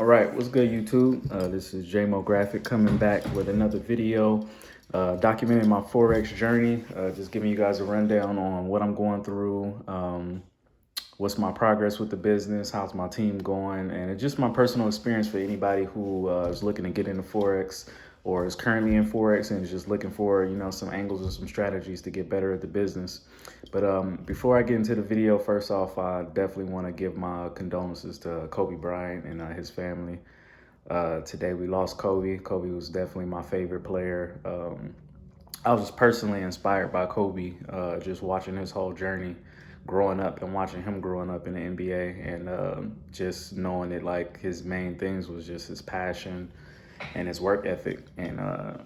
All right, what's good, YouTube? This is JMO Graphic coming back with another video documenting my Forex journey, just giving you guys a rundown on what I'm going through, what's my progress with the business, how's my team going, and it's just my personal experience for anybody who is looking to get into Forex or is currently in Forex and is just looking for, some angles and some strategies to get better at the business. But before I get into the video, first off, I definitely want to give my condolences to Kobe Bryant and his family. Today we lost Kobe. Kobe was definitely my favorite player. I was just personally inspired by Kobe, just watching his whole journey growing up and watching him growing up in the NBA and just knowing that like his main things was just his passion and his work ethic. And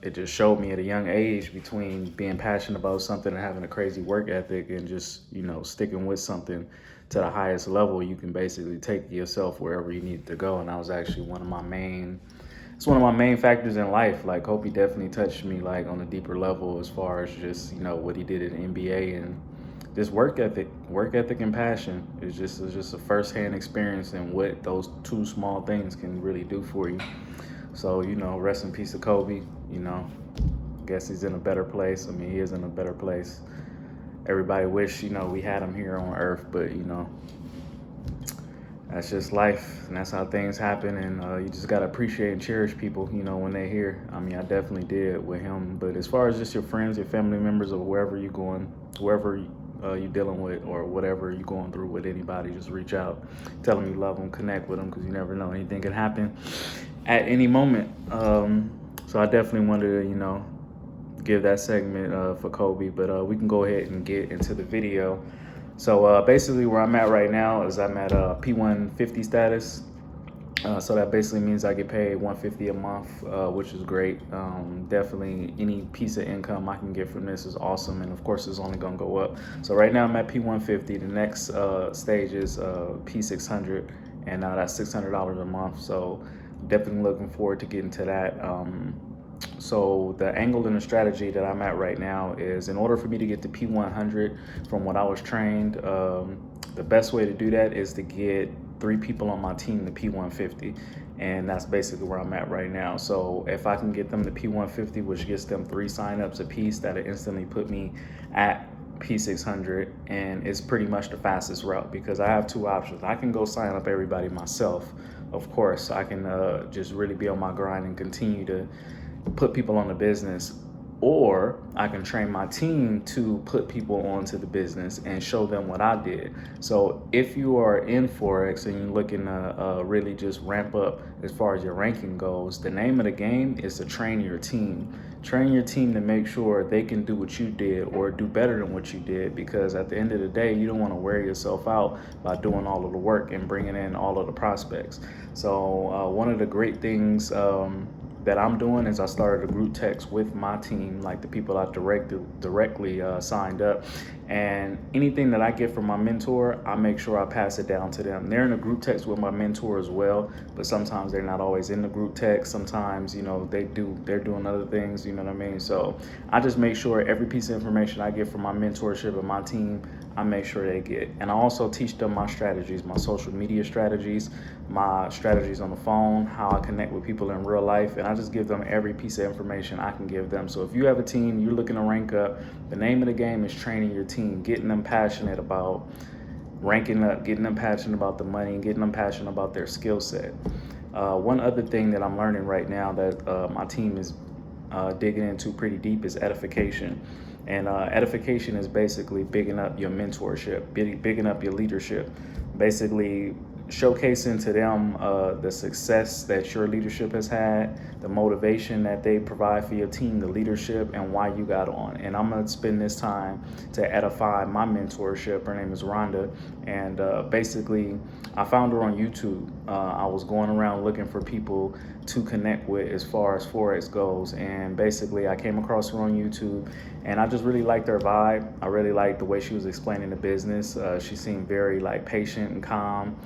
it just showed me at a young age between being passionate about something and having a crazy work ethic and just, sticking with something to the highest level, you can basically take yourself wherever you need to go. And that was actually one of my main factors in life. Like Kobe definitely touched me like on a deeper level as far as just, what he did in the NBA and just work ethic and passion. It's just a firsthand experience and what those two small things can really do for you. So, rest in peace to Kobe. Guess he's in a better place. I mean, he is in a better place. Everybody wish, we had him here on earth, but, that's just life and that's how things happen. And you just got to appreciate and cherish people, when they're here. I mean, I definitely did with him. But as far as just your friends, your family members, or wherever you're going, wherever you're dealing with or whatever you're going through with anybody, just reach out, tell them you love them, connect with them, because you never know, anything can happen at any moment. So I definitely wanted to, give that segment for Kobe, but we can go ahead and get into the video. So basically where I'm at right now is I'm at P150 status. So that basically means I get paid $150 a month, which is great. Definitely any piece of income I can get from this is awesome. And of course, it's only gonna go up. So right now I'm at P150. The next stage is P600, and that's $600 a month. So definitely looking forward to getting to that. So the angle and the strategy that I'm at right now is, in order for me to get to P100 from what I was trained, the best way to do that is to get 3 people on my team to P150. And that's basically where I'm at right now. So if I can get them to P150, which gets them 3 signups a piece, that'll instantly put me at P600. And it's pretty much the fastest route because I have 2 options. I can go sign up everybody myself. Of course, I can just really be on my grind and continue to put people on the business, or I can train my team to put people onto the business and show them what I did. So if you are in Forex and you're looking to really just ramp up as far as your ranking goes, the name of the game is to train your team. Train your team to make sure they can do what you did or do better than what you did, because at the end of the day, you don't want to wear yourself out by doing all of the work and bringing in all of the prospects. So one of the great things that I'm doing is I started a group text with my team, like the people I directly signed up. And anything that I get from my mentor, I make sure I pass it down to them. They're in a group text with my mentor as well, but sometimes they're not always in the group text. Sometimes, they're doing other things, you know what I mean? So I just make sure every piece of information I get from my mentorship and my team, I make sure they get. And I also teach them my strategies, my social media strategies, my strategies on the phone, how I connect with people in real life. And I just give them every piece of information I can give them. So if you have a team, you're looking to rank up, the name of the game is training your team, getting them passionate about ranking up, getting them passionate about the money, and getting them passionate about their skill set. One other thing that I'm learning right now that my team is digging into pretty deep is Edification. And Edification is basically bigging up your mentorship, bigging up your leadership, basically showcasing to them the success that your leadership has had, the motivation that they provide for your team, the leadership, and why you got on. And I'm gonna spend this time to edify my mentorship. Her name is Rhonda, and basically I found her on YouTube. I was going around looking for people to connect with as far as Forex goes, and basically I came across her on YouTube, and I just really liked her vibe. I really liked the way she was explaining the business. She seemed very like patient and calm,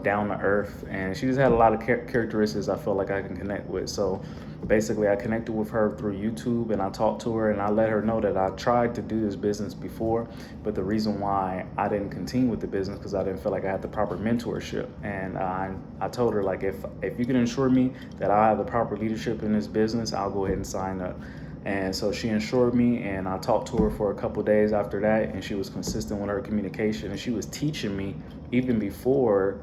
down to earth, and she just had a lot of characteristics I felt like I can connect with. So basically, I connected with her through YouTube, and I talked to her, and I let her know that I tried to do this business before, but the reason why I didn't continue with the business because I didn't feel like I had the proper mentorship. And I told her, like, if you can ensure me that I have the proper leadership in this business, I'll go ahead and sign up. And so she assured me, and I talked to her for a couple of days after that, and she was consistent with her communication, and she was teaching me even before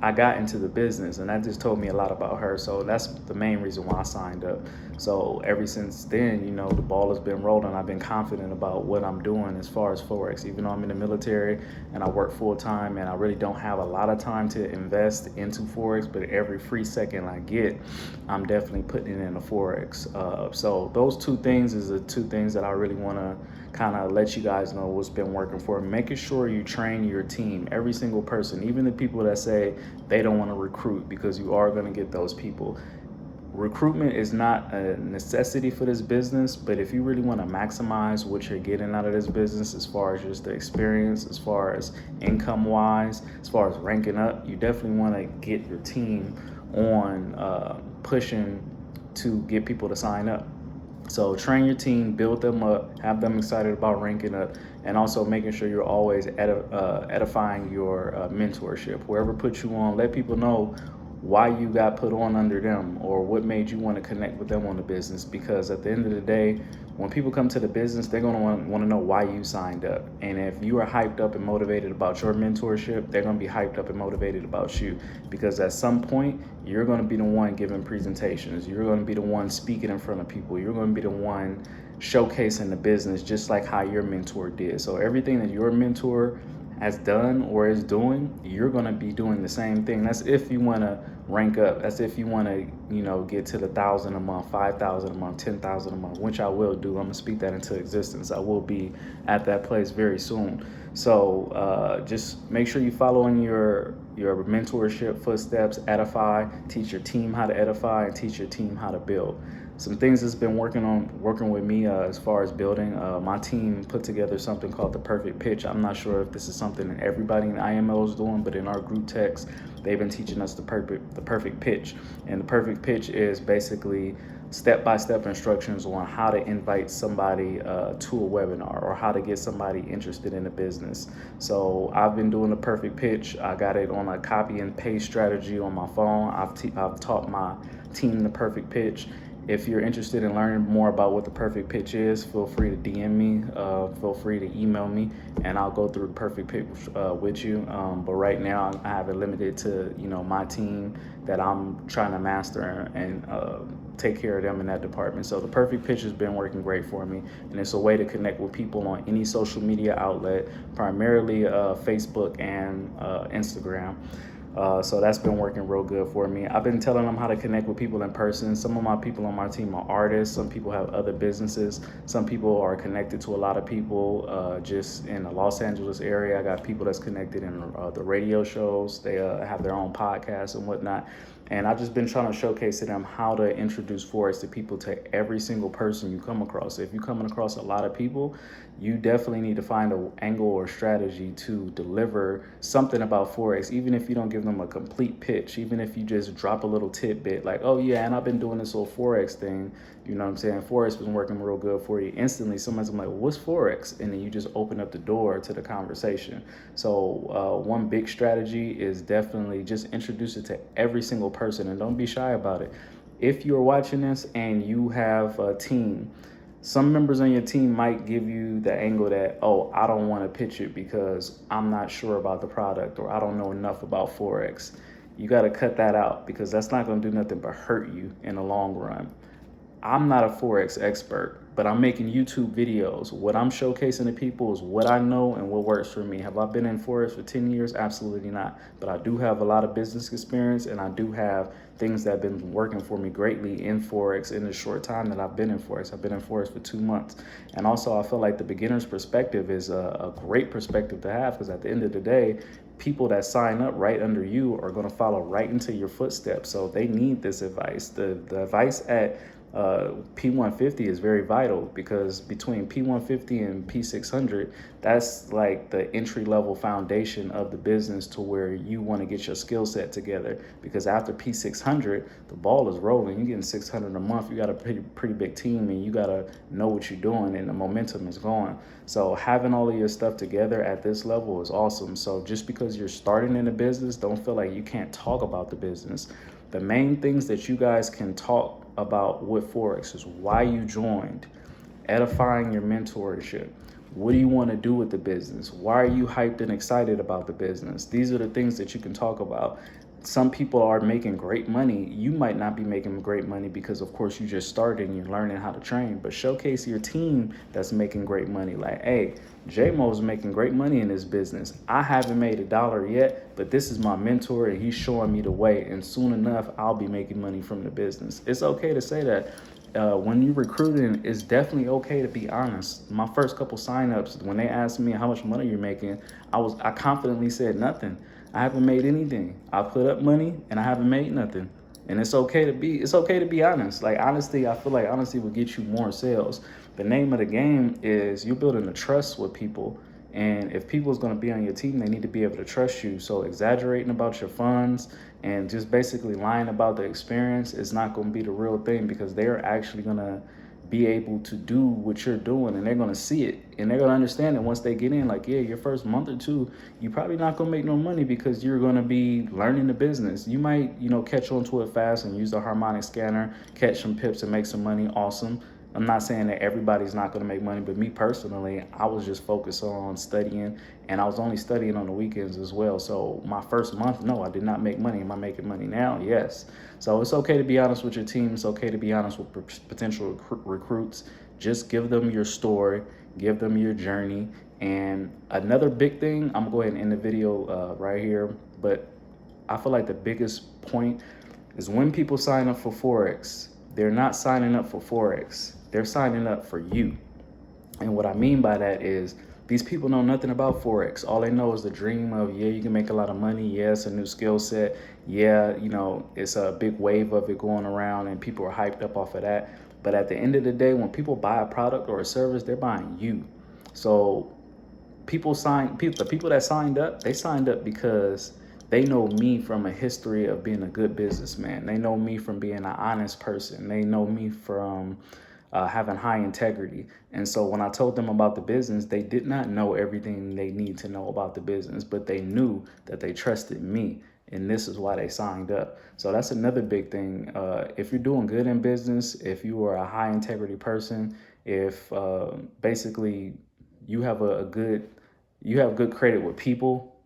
I got into the business, and that just told me a lot about her. So that's the main reason why I signed up. So ever since then, the ball has been rolling. I've been confident about what I'm doing as far as Forex, even though I'm in the military and I work full time, and I really don't have a lot of time to invest into Forex, but every free second I get, I'm definitely putting it in the Forex. So those two things is the two things that I really want to kind of let you guys know what's been working for me. Making sure you train your team, every single person, even the people that say they don't want to recruit, because you are going to get those people. Recruitment is not a necessity for this business, but if you really want to maximize what you're getting out of this business, as far as just the experience, as far as income wise, as far as ranking up, you definitely want to get your team on pushing to get people to sign up. So train your team, build them up, have them excited about ranking up, and also making sure you're always edifying your mentorship. Whoever put you on, let people know why you got put on under them, or what made you want to connect with them on the business. Because at the end of the day, when people come to the business, they're going to want to know why you signed up. And if you are hyped up and motivated about your mentorship, they're going to be hyped up and motivated about you. Because at some point, you're going to be the one giving presentations. You're going to be the one speaking in front of people. You're going to be the one showcasing the business, just like how your mentor did. So everything that your mentor has done or is doing, you're going to be doing the same thing. That's if you want to rank up. That's if you want to, get to the 1,000 a month, 5,000 a month, 10,000 a month, which I will do. I'm going to speak that into existence. I will be at that place very soon. So just make sure you follow in your mentorship footsteps, edify, teach your team how to edify, and teach your team how to build. Some things that's been working with me as far as building. My team put together something called the perfect pitch. I'm not sure if this is something that everybody in IML is doing, but in our group text, they've been teaching us the perfect pitch. And the perfect pitch is basically step-by-step instructions on how to invite somebody to a webinar, or how to get somebody interested in a business. So I've been doing the perfect pitch. I got it on a copy and paste strategy on my phone. I've taught my team the perfect pitch. If you're interested in learning more about what the perfect pitch is, feel free to DM me, feel free to email me, and I'll go through the perfect pitch with you. But right now, I have it limited to, my team that I'm trying to master and take care of them in that department. So the perfect pitch has been working great for me, and it's a way to connect with people on any social media outlet, primarily Facebook and Instagram. So that's been working real good for me. I've been telling them how to connect with people in person. Some of my people on my team are artists. Some people have other businesses. Some people are connected to a lot of people just in the Los Angeles area. I got people that's connected in the radio shows. They have their own podcasts and whatnot. And I've just been trying to showcase to them how to introduce Forex to people, to every single person you come across. If you're coming across a lot of people, you definitely need to find an angle or strategy to deliver something about Forex, even if you don't give them a complete pitch, even if you just drop a little tidbit like, oh yeah, and I've been doing this whole Forex thing, you know what I'm saying? Forex been working real good for you. Instantly, somebody's like, what's Forex? And then you just open up the door to the conversation. So one big strategy is definitely just introduce it to every single person, and don't be shy about it. If you're watching this and you have a team, some members on your team might give you the angle that, oh, I don't want to pitch it because I'm not sure about the product, or I don't know enough about Forex. You got to cut that out, because that's not going to do nothing but hurt you in the long run. I'm not a Forex expert, but I'm making YouTube videos. What I'm showcasing to people is what I know and what works for me. Have I been in Forex for 10 years? Absolutely not. But I do have a lot of business experience, and I do have things that have been working for me greatly in Forex in the short time that I've been in Forex. I've been in Forex for 2 months. And also, I feel like the beginner's perspective is a great perspective to have, because at the end of the day, people that sign up right under you are going to follow right into your footsteps. So they need this advice. The advice at P150 is very vital, because between P150 and P600, that's like the entry level foundation of the business to where you want to get your skill set together. Because after P600, the ball is rolling. You're getting 600 a month. You got a pretty big team, and you got to know what you're doing, and the momentum is going. So having all of your stuff together at this level is awesome. So just because you're starting in a business, don't feel like you can't talk about the business. The main things that you guys can talk about with Forex is why you joined, edifying your mentorship. What do you want to do with the business? Why are you hyped and excited about the business? These are the things that you can talk about. Some people are making great money. You might not be making great money because, of course, you just started and you're learning how to train. But showcase your team that's making great money. Like, hey, J-Mo's making great money in this business. I haven't made $1 yet, but this is my mentor and he's showing me the way. And soon enough, I'll be making money from the business. It's okay to say that. When you're recruiting, it's definitely okay to be honest. My first couple signups, when they asked me how much money you're making, I confidently said nothing. I haven't made anything. I put up money and I haven't made nothing. And it's okay to be honest. Like, honesty, I feel like honesty will get you more sales. The name of the game is you're building a trust with people. And if people's going to be on your team, they need to be able to trust you. So exaggerating about your funds and just basically lying about the experience is not going to be the real thing, because they're actually going to be able to do what you're doing, and they're going to see it, and they're going to understand it once they get in. Like, yeah, your first month or two, you're probably not going to make no money because you're going to be learning the business. You might, catch on to it fast and use the harmonic scanner, catch some pips and make some money. Awesome. I'm not saying that everybody's not going to make money, but me personally, I was just focused on studying, and I was only studying on the weekends as well. So my first month, no, I did not make money. Am I making money now? Yes. So it's okay to be honest with your team. It's okay to be honest with potential recruits. Just give them your story, give them your journey. And another big thing, I'm going to go ahead and end the video right here, but I feel like the biggest point is when people sign up for Forex, they're not signing up for Forex. They're signing up for you. And what I mean by that is these people know nothing about Forex. All they know is the dream of, yeah, you can make a lot of money. Yeah, it's a new skill set. Yeah, it's a big wave of it going around and people are hyped up off of that. But at the end of the day, when people buy a product or a service, they're buying you. So the people that signed up, they signed up because they know me from a history of being a good businessman. They know me from being an honest person. They know me from having high integrity. And so when I told them about the business, they did not know everything they need to know about the business, but they knew that they trusted me. And this is why they signed up. So that's another big thing. If you're doing good in business, if you are a high integrity person, if basically you have good credit with people,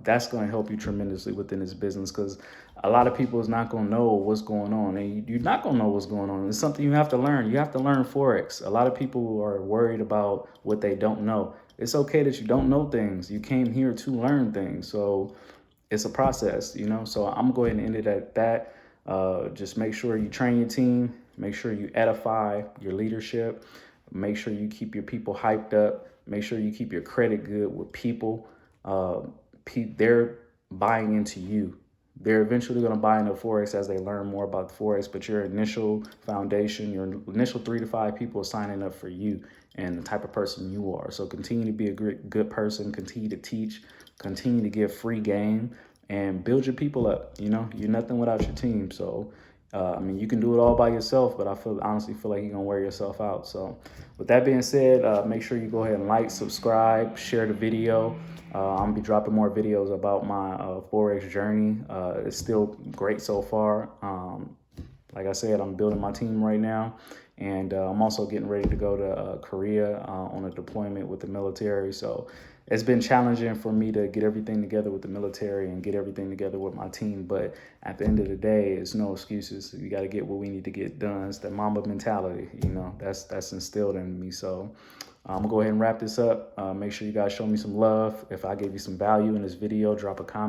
that's going to help you tremendously within this business, because a lot of people is not going to know what's going on, and you're not going to know what's going on. It's something you have to learn. You have to learn Forex. A lot of people are worried about what they don't know. It's okay that you don't know things. You came here to learn things. So it's a process, So I'm going to end it at that. Just make sure you train your team. Make sure you edify your leadership. Make sure you keep your people hyped up. Make sure you keep your credit good with people. They're buying into you. They're eventually going to buy into Forex as they learn more about the Forex, but your initial foundation, your initial 3 to 5 people are signing up for you and the type of person you are. So continue to be a good person, continue to teach, continue to give free game, and build your people up. You're nothing without your team. So, you can do it all by yourself, but I honestly feel like you're going to wear yourself out. So with that being said, make sure you go ahead and like, subscribe, share the video. I'm going to be dropping more videos about my Forex journey. It's still great so far. Like I said, I'm building my team right now, and I'm also getting ready to go to Korea on a deployment with the military. So it's been challenging for me to get everything together with the military and get everything together with my team. But at the end of the day, it's no excuses. You got to get what we need to get done. It's the Mamba mentality, that's instilled in me. So I'm going to go ahead and wrap this up. Make sure you guys show me some love. If I gave you some value in this video, drop a comment.